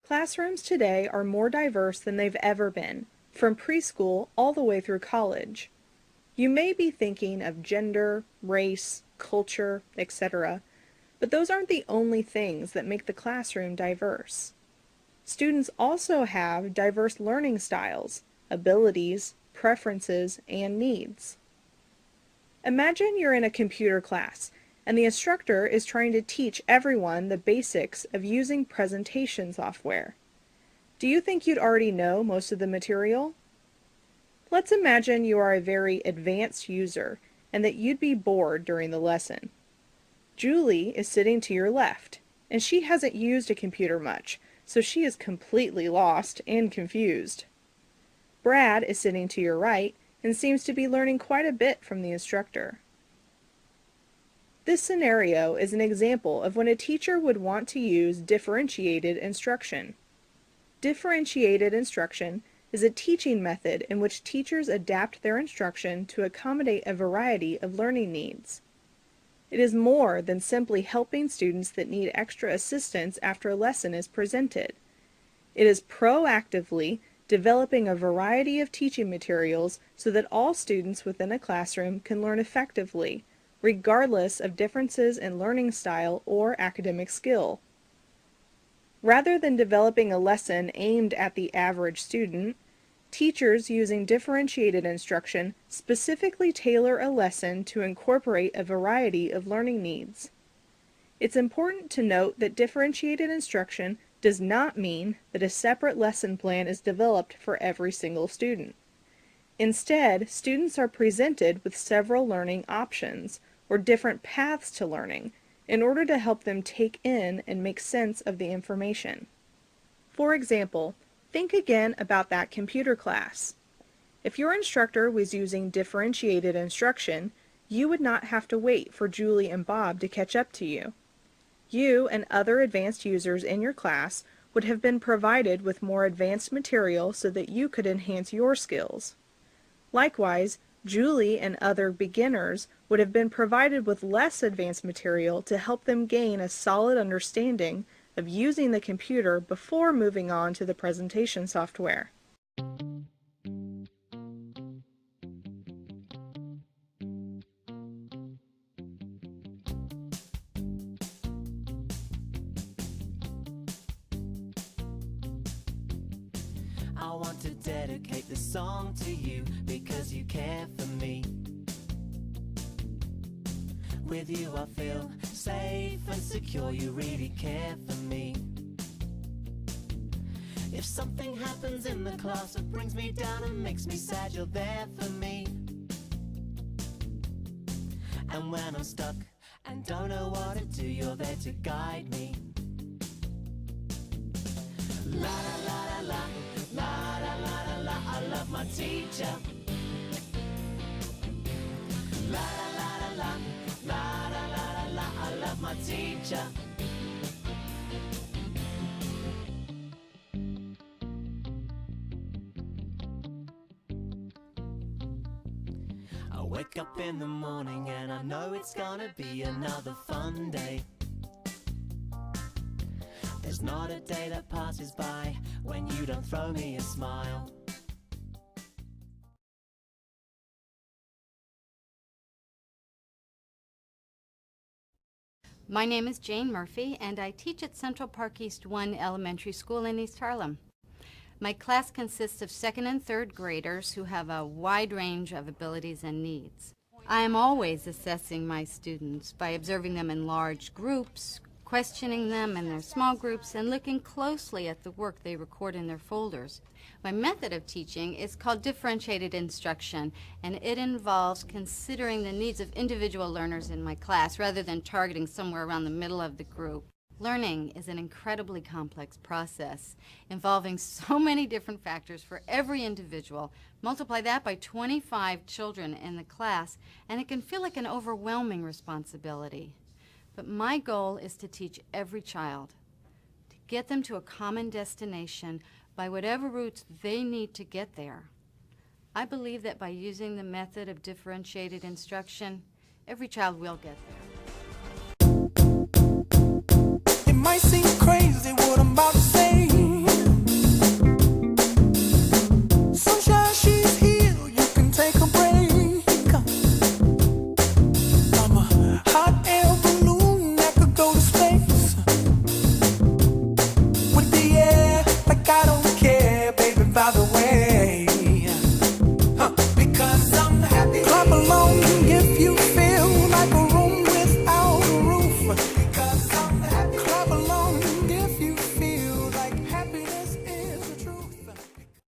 Classrooms today are more diverse than they've ever been, from preschool all the way through college. You may be thinking of gender, race, culture, etc., but those aren't the only things that make the classroom diverse. Students also have diverse learning styles, abilities, preferences, and needs. Imagine you're in a computer class and the instructor is trying to teach everyone the basics of using presentation software. Do you think you'd already know most of the material? Let's imagine you are a very advanced user and that you'd be bored during the lesson. Julie is sitting to your left, and she hasn't used a computer much, so she is completely lost and confused. Brad is sitting to your right and seems to be learning quite a bit from the instructor. This scenario is an example of when a teacher would want to use differentiated instruction. Differentiated instruction is a teaching method in which teachers adapt their instruction to accommodate a variety of learning needs. It is more than simply helping students that need extra assistance after a lesson is presented. It is proactively developing a variety of teaching materials so that all students within a classroom can learn effectively, regardless of differences in learning style or academic skill. Rather than developing a lesson aimed at the average student, teachers using differentiated instruction specifically tailor a lesson to incorporate a variety of learning needs. It's important to note that differentiated instruction does not mean that a separate lesson plan is developed for every single student. Instead, students are presented with several learning options, or different paths to learning, in order to help them take in and make sense of the information. For example, think again about that computer class. If your instructor was using differentiated instruction, you would not have to wait for Julie and Bob to catch up to you. You and other advanced users in your class would have been provided with more advanced material so that you could enhance your skills. Likewise, Julie and other beginners would have been provided with less advanced material to help them gain a solid understanding of using the computer before moving on to the presentation software. I want to dedicate this song to you because you care for me. With you I feel safe and secure, you really care for me. If something happens in the class that brings me down and makes me sad, you're there for me. And when I'm stuck and don't know what to do, you're there to guide me. La la la la la, la la la la la, I love my teacher. La la la la la, la la la la la, I love my teacher. I wake up in the morning and I know it's gonna be another fun day. There's not a day that passes by when you don't throw me a smile. My name is Jane Murphy, and I teach at Central Park East 1 Elementary School in East Harlem. My class consists of second and third graders who have a wide range of abilities and needs. I am always assessing my students by observing them in large groups, questioning them in their small groups, and looking closely at the work they record in their folders. My method of teaching is called differentiated instruction, and it involves considering the needs of individual learners in my class rather than targeting somewhere around the middle of the group. Learning is an incredibly complex process involving so many different factors for every individual. Multiply that by 25 children in the class, and it can feel like an overwhelming responsibility. But my goal is to teach every child, to get them to a common destination by whatever routes they need to get there. I believe that by using the method of differentiated instruction, every child will get there.